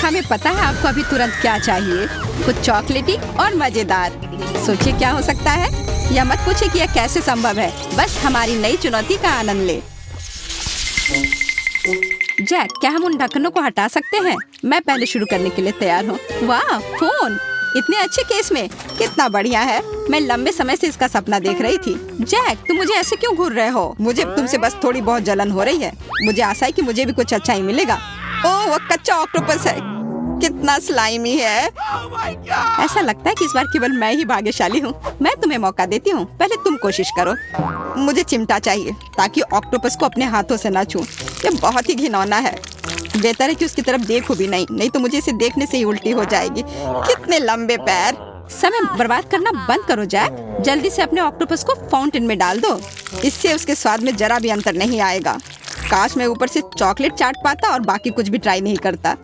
हमें पता है आपको अभी तुरंत क्या चाहिए, कुछ चॉकलेटी और मजेदार। सोचिए क्या हो सकता है, या मत पूछिए कि यह कैसे संभव है। बस हमारी नई चुनौती का आनंद ले। जैक, क्या हम उन ढक्कनों को हटा सकते हैं? मैं पहले शुरू करने के लिए तैयार हूँ। वाह, फोन इतने अच्छे केस में, कितना बढ़िया है। मैं लंबे समय से इसका सपना देख रही थी। जैक, तुम मुझे ऐसे क्यों घूर रहे हो? मुझे तुमसे बस थोड़ी बहुत जलन हो रही है। मुझे आशा है कि मुझे भी कुछ अच्छा ही मिलेगा। ओह, वो कच्चा ऑक्टोपस है, कितना स्लाइमी है। ऐसा लगता है कि इस बार केवल मैं ही भाग्यशाली हूँ। मैं तुम्हें मौका देती हूँ, पहले तुम कोशिश करो। मुझे चिमटा चाहिए ताकि ऑक्टोपस को अपने हाथों से न छूं। ये बहुत ही घिनौना है। बेहतर है कि उसकी तरफ देखूं भी नहीं तो मुझे इसे देखने से ही उल्टी हो जाएगी। कितने लंबे पैर। समय बर्बाद करना बंद करो जैक। जल्दी से अपने ऑक्टोपस को फाउंटेन में डाल दो। इससे उसके स्वाद में जरा भी अंतर नहीं आएगा। काश मैं ऊपर से चॉकलेट चाट पाता और बाकी कुछ भी ट्राई नहीं करता।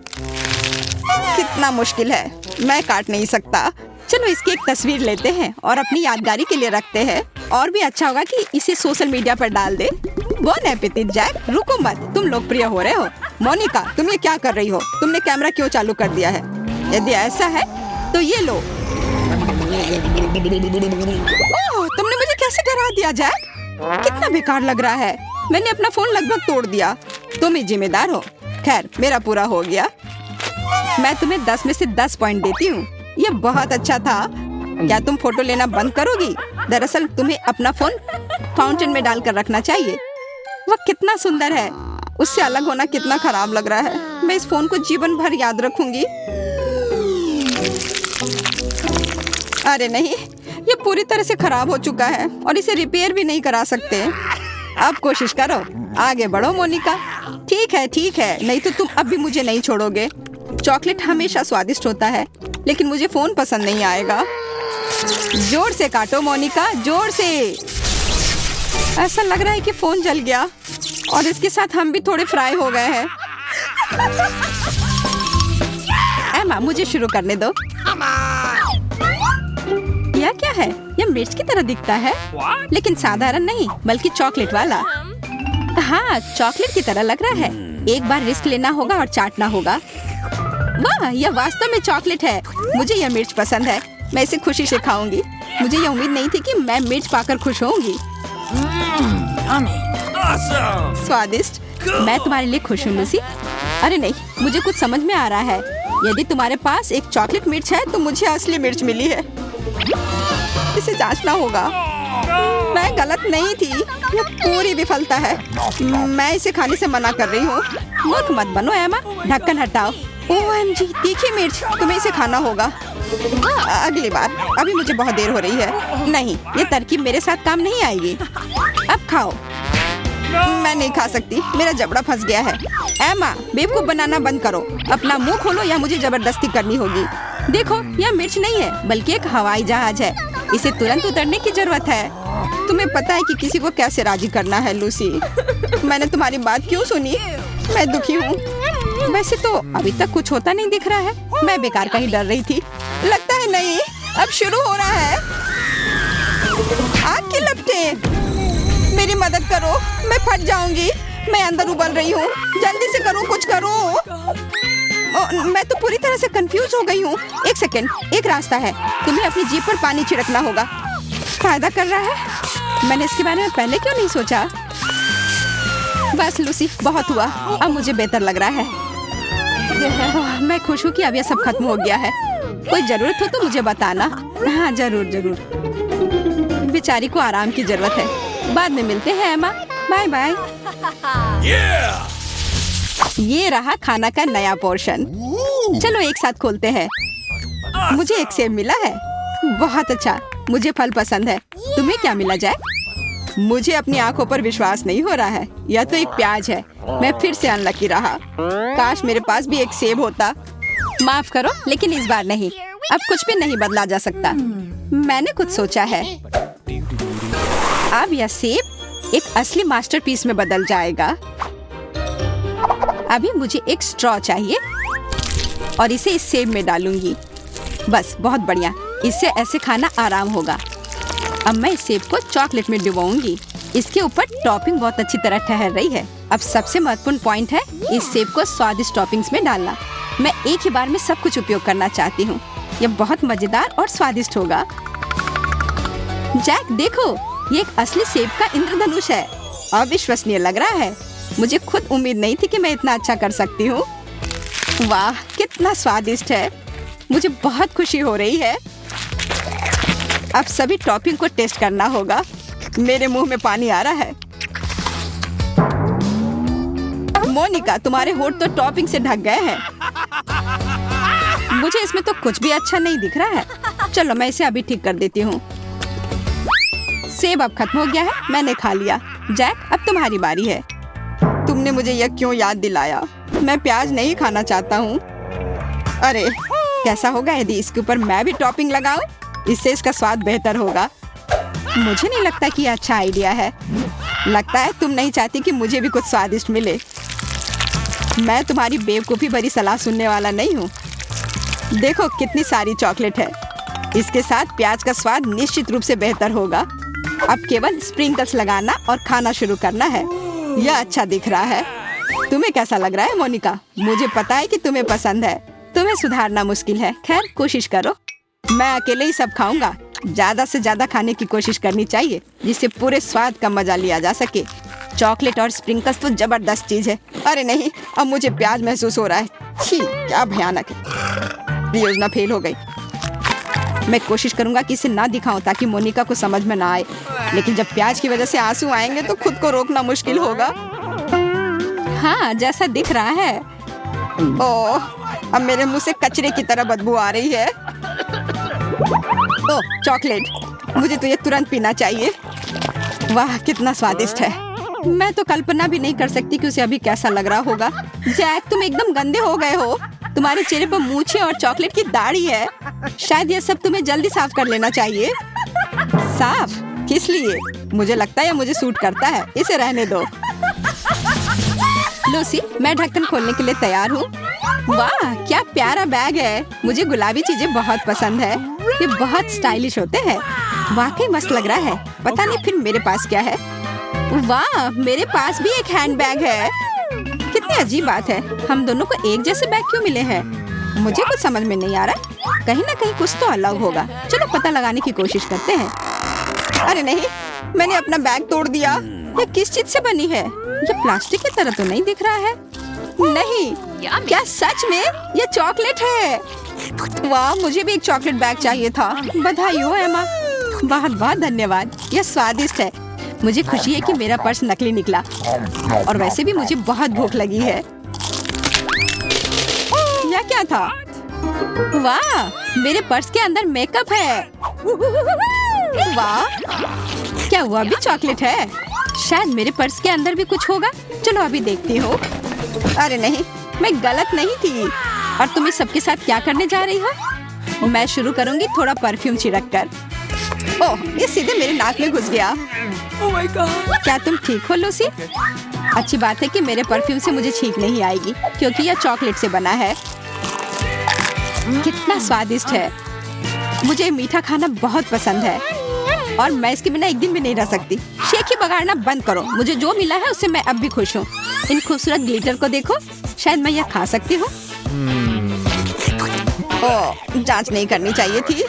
कितना मुश्किल है, मैं काट नहीं सकता। चलो इसकी एक तस्वीर लेते हैं और अपनी यादगारी के लिए रखते हैं। और भी अच्छा होगा कि इसे सोशल मीडिया पर डाल दे। बोन एपेटिट जैक, रुको मत, तुम लोकप्रिय हो रहे हो। मोनिका, तुम ये क्या कर रही हो? तुमने कैमरा क्यों चालू कर दिया है? यदि ऐसा है तो ये लो। ओह, तुमने मुझे कैसे डरा दिया जैक? कितना बेकार लग रहा है। मैंने अपना फोन लगभग तोड़ दिया। तुम ही जिम्मेदार हो। खैर, मेरा पूरा हो गया। मैं तुम्हें 10 में से 10 पॉइंट देती हूँ। ये बहुत अच्छा था। क्या तुम फोटो लेना बंद करोगी? दरअसल तुम्हें अपना फोन फाउंटेन में डालकर रखना चाहिए। वह कितना सुंदर है। उससे अलग होना कितना खराब लग रहा है। मैं इस फोन को जीवन भर याद रखूंगी। अरे नहीं, ये पूरी तरह से खराब हो चुका है और इसे रिपेयर भी नहीं करा सकते। अब कोशिश करो, आगे बढ़ो मोनिका। ठीक है, नहीं तो तुम अब भी मुझे नहीं छोड़ोगे। चॉकलेट हमेशा स्वादिष्ट होता है, लेकिन मुझे फोन पसंद नहीं आएगा। जोर से काटो मोनिका, जोर से। ऐसा लग रहा है कि फोन जल गया और इसके साथ हम भी थोड़े फ्राई हो गए हैं। एमा, मुझे शुरू करने दो। यह क्या है? यह मिर्च की तरह दिखता है, लेकिन साधारण नहीं बल्कि चॉकलेट वाला। हाँ, चॉकलेट की तरह लग रहा है। एक बार रिस्क लेना होगा और चाटना होगा। वाह, यह वास्तव में चॉकलेट है। मुझे यह मिर्च पसंद है। मैं इसे खुशी से खाऊंगी। मुझे यह उम्मीद नहीं थी कि मैं मिर्च पाकर खुश होऊंगी। स्वादिष्ट। मैं तुम्हारे लिए खुश हूँ लूसी। अरे नहीं, मुझे कुछ समझ में आ रहा है। यदि तुम्हारे पास एक चॉकलेट मिर्च है तो मुझे असली मिर्च मिली है। इसे जांचना होगा। मैं गलत नहीं थी। यह पूरी विफलता है। मैं इसे खाने से मना कर रही हूँ। मूर्ख मत बनो एमा। ढक्कन हटाओ। OMG, तीखी मिर्च। तुम्हें इसे खाना होगा अगली बार। अभी मुझे बहुत देर हो रही है। नहीं, ये तरकीब मेरे साथ काम नहीं आएगी। अब खाओ। मैं नहीं खा सकती, मेरा जबड़ा फंस गया है। एमा, बेवकूफ बनाना बंद करो। अपना मुंह खोलो या मुझे जबरदस्ती करनी होगी। देखो, यह मिर्च नहीं है बल्कि एक हवाई जहाज है। इसे तुरंत उतरने की जरूरत है। तुम्हें पता है कि किसी को कैसे राजी करना है लूसी। मैंने तुम्हारी बात क्यों सुनी? मैं दुखी हूँ। वैसे तो अभी तक कुछ होता नहीं दिख रहा है। मैं बेकार का ही डर रही थी। लगता है नहीं, अब शुरू हो रहा है। आग की लपटें। मेरी मदद करो, मैं फट जाऊंगी। मैं अंदर उबल रही हूँ। जल्दी से करो, कुछ करो। मैं तो पूरी तरह से कंफ्यूज हो गई हूँ। एक सेकंड, एक रास्ता है। तुम्हें अपनी जीप पर पानी छिड़कना होगा। फायदा कर रहा है। मैंने इसके बारे में पहले क्यों नहीं सोचा? बस लूसी, बहुत हुआ। अब मुझे बेहतर लग रहा है। मैं खुश हूँ कि अब यह सब खत्म हो गया है। कोई जरूरत हो तो मुझे बताना। हाँ, जरूर। बेचारी को आराम की जरूरत है। बाद में मिलते हैं एमा। Bye bye. ये रहा खाना का नया पोर्शन। चलो एक साथ खोलते हैं। मुझे एक सेब मिला है। बहुत अच्छा, मुझे फल पसंद है। तुम्हें क्या मिला जाए? मुझे अपनी आंखों पर विश्वास नहीं हो रहा है। यह तो एक प्याज है। मैं फिर से अनलकी रहा। काश मेरे पास भी एक सेब होता। माफ करो, लेकिन इस बार नहीं। अब कुछ भी नहीं बदला जा सकता। मैंने कुछ सोचा है। अब यह सेब एक असली मास्टरपीस में बदल जाएगा। अभी मुझे एक स्ट्रॉ चाहिए और इसे इस सेब में डालूंगी। बस, बहुत बढ़िया। इससे ऐसे खाना आराम होगा। अब मैं इस सेब को चॉकलेट में डुबाऊंगी। इसके ऊपर टॉपिंग बहुत अच्छी तरह ठहर रही है। अब सबसे महत्वपूर्ण पॉइंट है इस सेब को स्वादिष्ट टॉपिंग्स में डालना। मैं एक ही बार में सब कुछ उपयोग करना चाहती हूँ। यह बहुत मजेदार और स्वादिष्ट होगा। जैक देखो, ये एक असली सेब का इंद्रधनुष है। अविश्वसनीय लग रहा है। मुझे खुद उम्मीद नहीं थी कि मैं इतना अच्छा कर सकती हूँ। वाह, कितना स्वादिष्ट है। मुझे बहुत खुशी हो रही है। अब सभी टॉपिंग को टेस्ट करना होगा। मेरे मुंह में पानी आ रहा है। मोनिका, तुम्हारे होंठ तो टॉपिंग से ढक गए हैं। मुझे इसमें तो कुछ भी अच्छा नहीं दिख रहा है। चलो मैं इसे अभी ठीक कर देती हूँ। सेब अब खत्म हो गया है, मैंने खा लिया। जैक, अब तुम्हारी बारी है। तुमने मुझे यह क्यों याद दिलाया? मैं प्याज नहीं खाना चाहता हूँ। अरे, कैसा होगा यदि इसके ऊपर मैं भी टॉपिंग लगाऊं? इससे इसका स्वाद बेहतर होगा। मुझे नहीं लगता कि यह अच्छा आइडिया है। लगता है तुम नहीं चाहती कि मुझे भी कुछ स्वादिष्ट मिले। मैं तुम्हारी बेवकूफ़ी भरी सलाह सुनने वाला नहीं हूँ। देखो कितनी सारी चॉकलेट है। इसके साथ प्याज का स्वाद निश्चित रूप से बेहतर होगा। अब केवल स्प्रिंकल्स लगाना और खाना शुरू करना है। यह अच्छा दिख रहा है। तुम्हें कैसा लग रहा है मोनिका? मुझे पता है कि तुम्हें पसंद है। तुम्हें सुधारना मुश्किल है। खैर, कोशिश करो। मैं अकेले ही सब खाऊंगा। ज्यादा से ज्यादा खाने की कोशिश करनी चाहिए, जिससे पूरे स्वाद का मजा लिया जा सके। चॉकलेट और स्प्रिंकल्स तो जबरदस्त चीज है। अरे नहीं, अब मुझे प्याज महसूस हो रहा है। छी, क्या भयानक है। योजना फेल हो गई। मैं कोशिश करूंगा कि इसे ना दिखाऊं ताकि मोनिका को समझ में ना आए। लेकिन जब प्याज की वजह से आंसू आएंगे तो खुद को रोकना मुश्किल होगा। हाँ, जैसा दिख रहा है। ओह, अब मेरे मुंह से कचरे की तरह बदबू आ रही है। ओह, चॉकलेट। मुझे तो ये तुरंत पीना चाहिए। वाह, कितना स्वादिष्ट है। मैं तो कल्पना भी नहीं कर सकती कि उसे अभी कैसा लग रहा होगा। जैक, तुम एकदम गंदे हो गए हो। तुम्हारे चेहरे पर मूंछें और चॉकलेट की दाढ़ी है। शायद यह सब तुम्हें जल्दी साफ कर लेना चाहिए। साफ? किस लिए? मुझे लगता है मुझे सूट करता है। इसे रहने दो। लूसी, मैं ढक्कन खोलने के लिए तैयार हूँ। वाह, क्या प्यारा बैग है। मुझे गुलाबी चीजें बहुत पसंद है। ये बहुत स्टाइलिश होते हैं। वाकई मस्त लग रहा है। पता नहीं फिर मेरे पास क्या है। वाह, मेरे पास भी एक हैंड बैग है। कितनी अजीब बात है, हम दोनों को एक जैसे बैग क्यों मिले हैं? मुझे कुछ समझ में नहीं आ रहा। कहीं ना कहीं कुछ तो अलग होगा। चलो पता लगाने की कोशिश करते हैं। अरे नहीं, मैंने अपना बैग तोड़ दिया। ये किस चीज से बनी है? ये प्लास्टिक की तरह तो नहीं दिख रहा है। नहीं, क्या सच में ये चॉकलेट है? वाह, मुझे भी एक चॉकलेट बैग चाहिए था। बधाई हो एमा। बहुत बहुत धन्यवाद। यह स्वादिष्ट है। मुझे खुशी है कि मेरा पर्स नकली निकला। और वैसे भी मुझे बहुत भूख लगी है। यह क्या था? वाह, मेरे पर्स के अंदर मेकअप है। वाह, क्या हुआ भी चॉकलेट है? शायद मेरे पर्स के अंदर भी कुछ होगा। चलो अभी देखती हूँ। अरे नहीं, मैं गलत नहीं थी। और तुम इस सबके साथ क्या करने जा रही हो? मैं शुरू करूंगी थोड़ा परफ्यूम छिड़क कर। ओह, ये सीधे मेरे नाक में घुस गया। Oh my God. क्या तुम ठीक हो लूसी? अच्छी बात है कि मेरे परफ्यूम से मुझे छींक नहीं आएगी, क्योंकि यह चॉकलेट से बना है। कितना स्वादिष्ट है। मुझे मीठा खाना बहुत पसंद है और मैं इसके बिना एक दिन भी नहीं रह सकती। शेक ही बगाड़ना बंद करो। मुझे जो मिला है उससे मैं अब भी खुश हूँ। इन खूबसूरत ग्लिटर को देखो। शायद मैं यह खा सकती हूँ। ओह, जांच नहीं करनी चाहिए थी।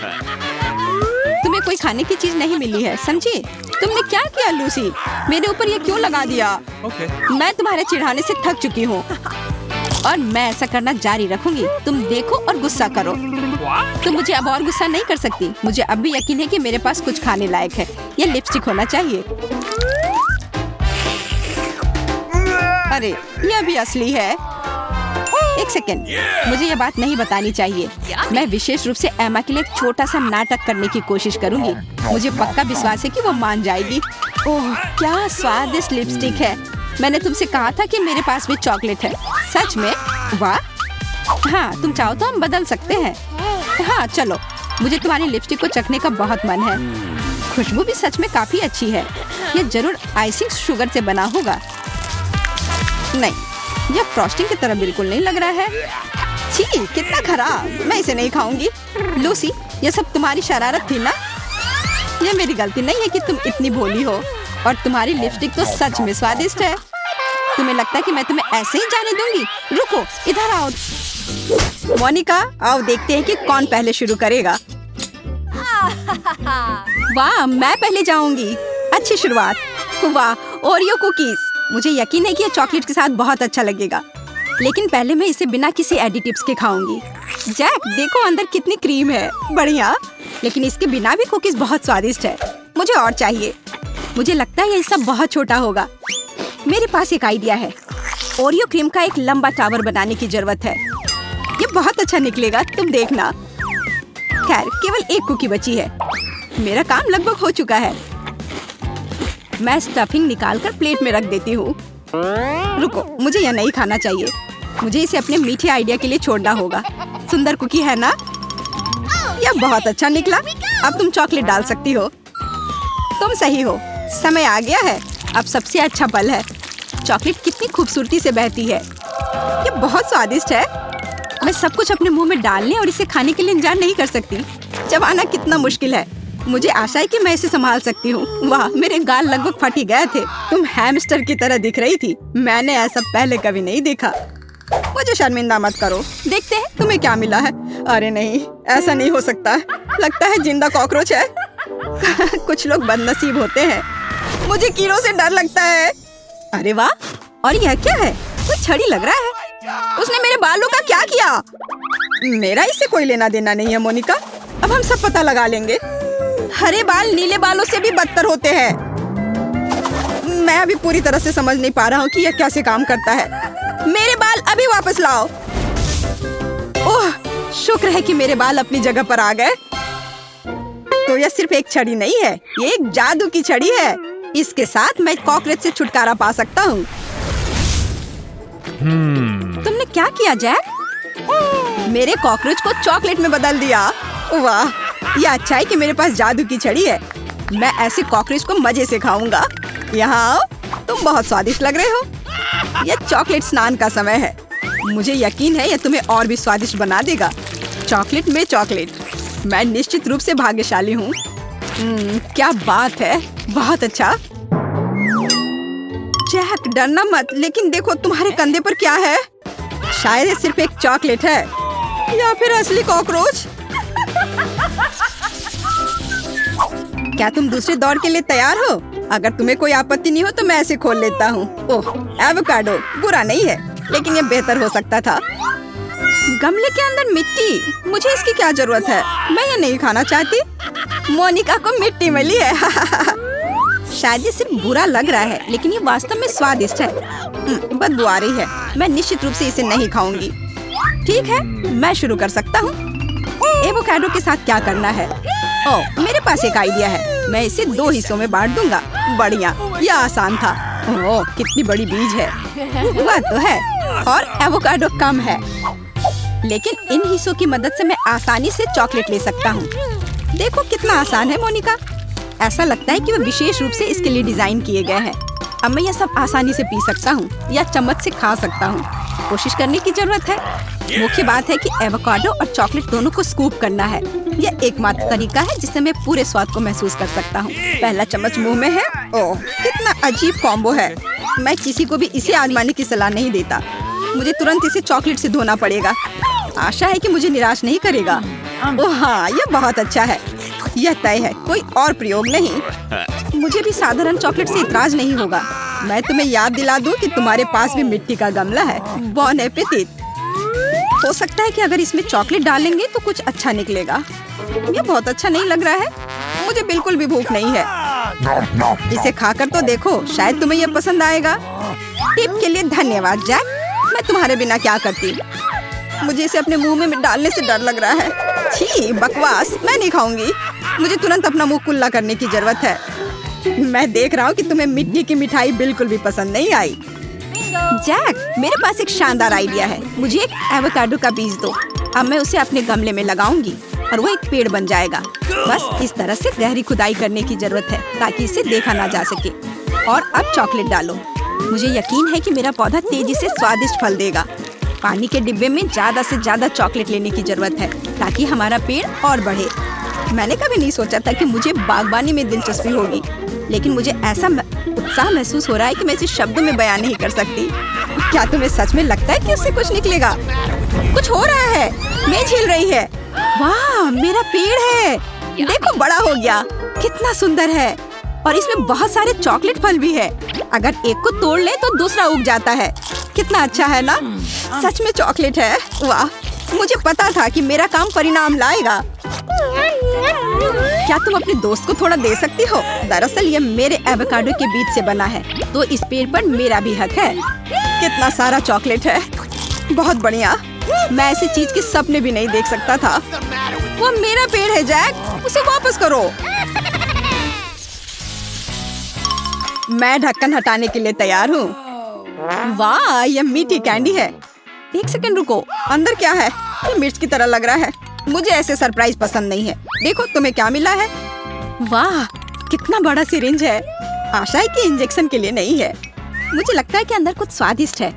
तुम्हें कोई खाने की चीज नहीं मिली है, समझी? तुमने क्या किया लूसी? मेरे ऊपर ये क्यों लगा दिया? मैं तुम्हारे चिढ़ाने से थक चुकी हूँ और मैं ऐसा करना जारी रखूंगी। तुम देखो और गुस्सा करो। तुम मुझे अब और गुस्सा नहीं कर सकती। मुझे अब भी यकीन है कि मेरे पास कुछ खाने लायक है। ये लिपस्टिक होना चाहिए। अरे, ये भी असली है। एक सेकेंड, मुझे ये बात नहीं बतानी चाहिए। मैं विशेष रूप से एमा के लिए एक छोटा सा नाटक करने की कोशिश करूंगी। मुझे पक्का विश्वास है कि वो मान जाएगी। ओह, क्या स्वादिष्ट लिपस्टिक है। मैंने तुमसे कहा था कि मेरे पास भी चॉकलेट है। सच में? वाह। हाँ, तुम चाहो तो हम बदल सकते हैं। हाँ चलो, मुझे तुम्हारी लिपस्टिक को चखने का बहुत मन है। खुशबू भी सच में काफी अच्छी है। ये जरूर आइसिंग शुगर से बना होगा। नहीं, यह फ्रॉस्टिंग की तरह बिल्कुल नहीं लग रहा है। छी, कितना खराब। मैं इसे नहीं खाऊंगी। लूसी, यह सब तुम्हारी शरारत थी ना? यह मेरी गलती नहीं है कि तुम इतनी भोली हो। और तुम्हारी लिपस्टिक तो सच में स्वादिष्ट है। तुम्हें लगता है कि मैं तुम्हें ऐसे ही जाने दूंगी? रुको, इधर आओ। मोनिका, आओ देखते हैं कि कौन पहले शुरू करेगा। वाह, मैं पहले जाऊंगी। अच्छी शुरुआत। वाह, ओरियो कुकीज। मुझे यकीन है कि ये चॉकलेट के साथ बहुत अच्छा लगेगा, लेकिन पहले मैं इसे बिना किसी एडिटिव्स के खाऊंगी। जैक, देखो अंदर कितनी क्रीम है। बढ़िया, लेकिन इसके बिना भी कुकीज बहुत स्वादिष्ट है। मुझे और चाहिए। मुझे लगता है ये सब बहुत छोटा होगा। मेरे पास एक आइडिया है। ओरियो क्रीम का एक लंबा टावर बनाने की जरूरत है। ये बहुत अच्छा निकलेगा, तुम देखना। खैर, केवल एक कुकी बची है। मेरा काम लगभग हो चुका है। मैं स्टफिंग निकालकर प्लेट में रख देती हूँ। रुको, मुझे यह नहीं खाना चाहिए। मुझे इसे अपने मीठे आइडिया के लिए छोड़ना होगा। सुंदर कुकी है ना? यह बहुत अच्छा निकला। अब तुम चॉकलेट डाल सकती हो। तुम सही हो। समय आ गया है। अब सबसे अच्छा पल है। चॉकलेट कितनी खूबसूरती से बहती है। ये बहुत स्वादिष्ट है। मैं सब कुछ अपने मुंह में डालने और इसे खाने के लिए इंतजार नहीं कर सकती। चबाना कितना मुश्किल है। मुझे आशा है कि मैं इसे संभाल सकती हूँ। वाह, मेरे गाल लगभग फट ही गए थे। तुम हैमस्टर की तरह दिख रही थी। मैंने ऐसा पहले कभी नहीं देखा। मुझे शर्मिंदा मत करो। देखते हैं तुम्हें क्या मिला है। अरे नहीं, ऐसा नहीं हो सकता। लगता है जिंदा कॉकरोच है। कुछ लोग बदनसीब होते हैं। मुझे कीड़ों से डर लगता है। अरे वाह, और यह क्या है? कोई छड़ी लग रहा है। उसने मेरे बालों का क्या किया? मेरा इससे कोई लेना देना नहीं है मोनिका। अब हम सब पता लगा लेंगे। हरे बाल नीले बालों से भी बदतर होते हैं। मैं अभी पूरी तरह से समझ नहीं पा रहा हूँ कि यह कैसे काम करता है। मेरे बाल अभी वापस लाओ। ओह, शुक्र है कि मेरे बाल अपनी जगह पर आ गए। तो यह सिर्फ एक छड़ी नहीं है, ये एक जादू की छड़ी है। इसके साथ मैं कॉकरोच से छुटकारा पा सकता हूँ। तुमने क्या किया जैक? मेरे कॉकरोच को चॉकलेट में बदल दिया। वाह, यह अच्छा है कि मेरे पास जादू की छड़ी है। मैं ऐसे कॉकरोच को मजे से खाऊंगा। यहाँ आओ, तुम बहुत स्वादिष्ट लग रहे हो। यह चॉकलेट स्नान का समय है। मुझे यकीन है यह तुम्हें और भी स्वादिष्ट बना देगा। चॉकलेट में चॉकलेट। मैं निश्चित रूप से भाग्यशाली हूँ। क्या बात है, बहुत अच्छा। जैक, डरना मत, लेकिन देखो तुम्हारे कंधे पर क्या है। शायद ये सिर्फ एक चॉकलेट है या फिर असली कॉकरोच। क्या तुम दूसरे दौर के लिए तैयार हो? अगर तुम्हें कोई आपत्ति नहीं हो तो मैं ऐसे खोल लेता हूँ। ओह, एवोकाडो बुरा नहीं है, लेकिन ये बेहतर हो सकता था। गमले के अंदर मिट्टी, मुझे इसकी क्या जरूरत है? मैं ये नहीं खाना चाहती। मोनिका को मिट्टी मिली है। शायद ये सिर्फ बुरा लग रहा है, लेकिन ये वास्तव में स्वादिष्ट है। बदबू आ रही है। मैं निश्चित रूप से इसे नहीं खाऊंगी। ठीक है, मैं शुरू कर सकता हूँ। एवोकाडो के साथ क्या करना है? ओह, मेरे पास एक आइडिया है। मैं इसे 2 हिस्सों में बांट दूंगा। बढ़िया, यह आसान था। ओह, कितनी बड़ी बीज है। वह तो है, और एवोकाडो कम है, लेकिन इन हिस्सों की मदद से मैं आसानी से चॉकलेट ले सकता हूँ। देखो कितना आसान है मोनिका। ऐसा लगता है कि वो विशेष रूप से इसके लिए डिजाइन किए गए हैं। अब मैं यह सब आसानी से पी सकता हूँ या चम्मच से खा सकता हूँ। कोशिश करने की जरूरत है। मुख्य बात है कि एवोकाडो और चॉकलेट दोनों को स्कूप करना है। यह एकमात्र तरीका है जिससे मैं पूरे स्वाद को महसूस कर सकता हूँ। पहला चम्मच मुंह में है। ओह, कितना अजीब कॉम्बो है। मैं किसी को भी इसे आजमाने की सलाह नहीं देता। मुझे तुरंत इसे चॉकलेट से धोना पड़ेगा। आशा है कि मुझे निराश नहीं करेगा। ओह हाँ, यह बहुत अच्छा है। यह तय है, कोई और प्रयोग नहीं। मुझे भी साधारण चॉकलेट से इतराज नहीं होगा। मैं तुम्हें याद दिला दूं कि तुम्हारे पास भी मिट्टी का गमला है। बॉन एपेटिट। हो सकता है कि अगर इसमें चॉकलेट डालेंगे तो कुछ अच्छा निकलेगा। ये बहुत अच्छा नहीं लग रहा है। मुझे बिल्कुल भी भूख नहीं है। इसे खाकर तो देखो, शायद तुम्हें यह पसंद आएगा। टिप के लिए धन्यवाद जैक। मैं तुम्हारे बिना क्या करती। मुझे इसे अपने मुंह में डालने से डर लग रहा है। छी, बकवास, मैं नहीं खाऊंगी। मुझे तुरंत अपना मुंह कुल्ला करने की जरूरत है। मैं देख रहा हूँ कि तुम्हें मिट्टी की मिठाई बिल्कुल भी पसंद नहीं आई। जैक, मेरे पास एक शानदार आइडिया है। मुझे एक एवोकाडो का बीज दो। अब मैं उसे अपने गमले में लगाऊंगी और वो एक पेड़ बन जाएगा। बस इस तरह से गहरी खुदाई करने की जरूरत है ताकि इसे देखा ना जा सके। और अब चॉकलेट डालो। मुझे यकीन है कि मेरा पौधा तेजी से स्वादिष्ट फल देगा। पानी के डिब्बे में ज्यादा से ज्यादा चॉकलेट लेने की जरूरत है ताकि हमारा पेड़ और बढ़े। मैंने कभी नहीं सोचा था कि मुझे बागबानी में दिलचस्पी होगी, लेकिन मुझे ऐसा उत्साह महसूस हो रहा है कि मैं इसे शब्दों में बयान नहीं कर सकती। क्या तुम्हें सच में लगता है कि उससे कुछ निकलेगा? कुछ हो रहा है, मेज हिल रही है। वाह, मेरा पेड़ है, देखो बड़ा हो गया, कितना सुंदर है। और इसमें बहुत सारे चॉकलेट फल भी है। अगर एक को तोड़ ले तो दूसरा उग जाता है। कितना अच्छा है ना? सच में चॉकलेट है। वाह, मुझे पता था कि मेरा काम परिणाम लाएगा। क्या तुम अपने दोस्त को थोड़ा दे सकती हो? दरअसल ये मेरे एवोकाडो के बीज से बना है, तो इस पेड़ पर मेरा भी हक है। कितना सारा चॉकलेट है, बहुत बढ़िया। मैं ऐसी चीज के सपने भी नहीं देख सकता था। वो मेरा पेड़ है जैक, उसे वापस करो। मैं ढक्कन हटाने के लिए तैयार हूँ। वाह, ये मीठी कैंडी है। एक सेकंड रुको, अंदर क्या है? ये मिर्च की तरह लग रहा है। मुझे ऐसे सरप्राइज पसंद नहीं है। देखो तुम्हें क्या मिला है। वाह, कितना बड़ा सिरिंज है। आशा है कि इंजेक्शन के लिए नहीं है। मुझे लगता है कि अंदर कुछ स्वादिष्ट है।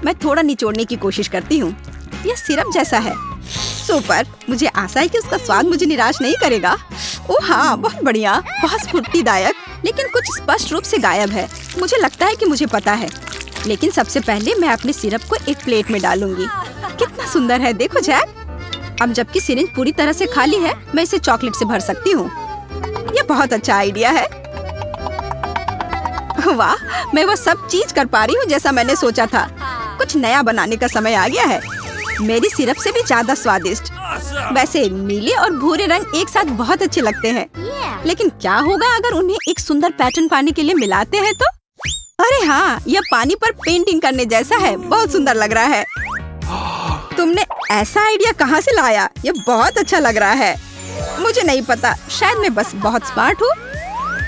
मैं थोड़ा निचोड़ने की कोशिश करती हूँ। यह सिरप जैसा है। सुपर, मुझे आशा है कि उसका स्वाद मुझे निराश नहीं करेगा। ओह हाँ, बहुत बढ़िया, बहुत स्फूर्तिदायक, लेकिन कुछ स्पष्ट रूप से गायब है। मुझे लगता है कि मुझे पता है, लेकिन सबसे पहले मैं अपने सिरप को एक प्लेट में डालूंगी। कितना सुंदर है, देखो जैक। अब जबकि सिरिंज पूरी तरह से खाली है, मैं इसे चॉकलेट से भर सकती हूँ। यह बहुत अच्छा आइडिया है। वाह, मैं वो सब चीज कर पा रही हूँ जैसा मैंने सोचा था। कुछ नया बनाने का समय आ गया है। मेरी सिरप से भी ज्यादा स्वादिष्ट। वैसे नीले और भूरे रंग एक साथ बहुत अच्छे लगते हैं, लेकिन क्या होगा अगर उन्हें एक सुंदर पैटर्न पाने के लिए मिलाते हैं तो? अरे हाँ, यह पानी पर पेंटिंग करने जैसा है, बहुत सुंदर लग रहा है। तुमने ऐसा आइडिया कहाँ से लाया? ये बहुत अच्छा लग रहा है। मुझे नहीं पता, शायद मैं बस बहुत स्मार्ट हूँ।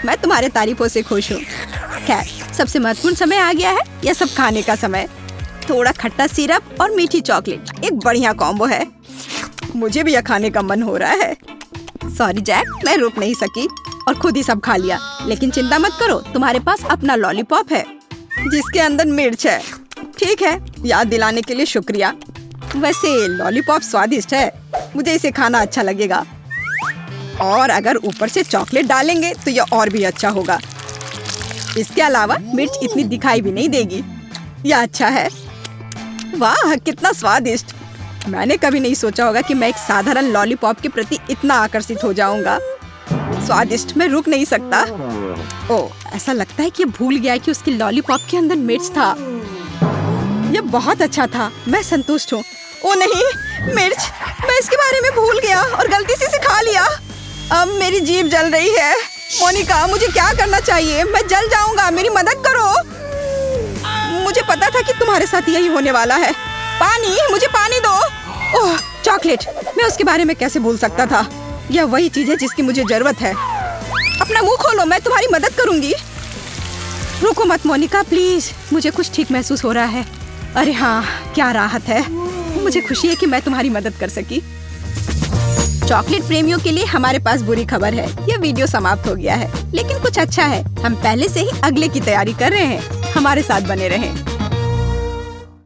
मैं तुम्हारे तारीफों से खुश हूँ। खैर, सबसे महत्वपूर्ण समय आ गया है, यह सब खाने का समय। थोड़ा खट्टा सिरप और मीठी चॉकलेट, एक बढ़िया कॉम्बो है। मुझे भी यह खाने का मन हो रहा है। सॉरी जैक, मैं रुक नहीं सकी और खुद ही सब खा लिया। लेकिन चिंता मत करो, तुम्हारे पास अपना लॉलीपॉप है जिसके अंदर मिर्च है। ठीक है, याद दिलाने के लिए शुक्रिया। वैसे लॉलीपॉप स्वादिष्ट है, मुझे इसे खाना अच्छा लगेगा। और अगर ऊपर से चॉकलेट डालेंगे तो यह और भी अच्छा होगा। इसके अलावा मिर्च इतनी दिखाई भी नहीं देगी। यह अच्छा है। वाह, कितना स्वादिष्ट। मैंने कभी नहीं सोचा होगा कि मैं एक साधारण लॉलीपॉप के प्रति इतना आकर्षित हो जाऊंगा। स्वादिष्ट, मैं रुक नहीं सकता। ओह, ऐसा लगता है कि भूल गया कि उसके लॉलीपॉप के अंदर मिर्च था। यह बहुत अच्छा था, मैं संतुष्ट हूँ। ओ नहीं, मिर्च, मैं इसके बारे में भूल गया और गलती से इसे खा लिया। अब मेरी जीभ जल रही है। मोनिका, मुझे क्या करना चाहिए? मैं जल जाऊंगा, मेरी मदद करो। मुझे पता था कि तुम्हारे साथ यही होने वाला है। पानी, मुझे पानी दो। ओह, चॉकलेट, मैं उसके बारे में कैसे भूल सकता था? यह वही चीज है जिसकी मुझे जरूरत है। अपना मुंह खोलो, मैं तुम्हारी मदद करूंगी। रुको मत मोनिका, प्लीज, मुझे कुछ ठीक महसूस हो रहा है। अरे हाँ, क्या राहत है। मुझे खुशी है कि मैं तुम्हारी मदद कर सकी। चॉकलेट प्रेमियों के लिए हमारे पास बुरी खबर है, यह वीडियो समाप्त हो गया है। लेकिन कुछ अच्छा है, हम पहले से ही अगले की तैयारी कर रहे हैं। हमारे साथ बने रहें।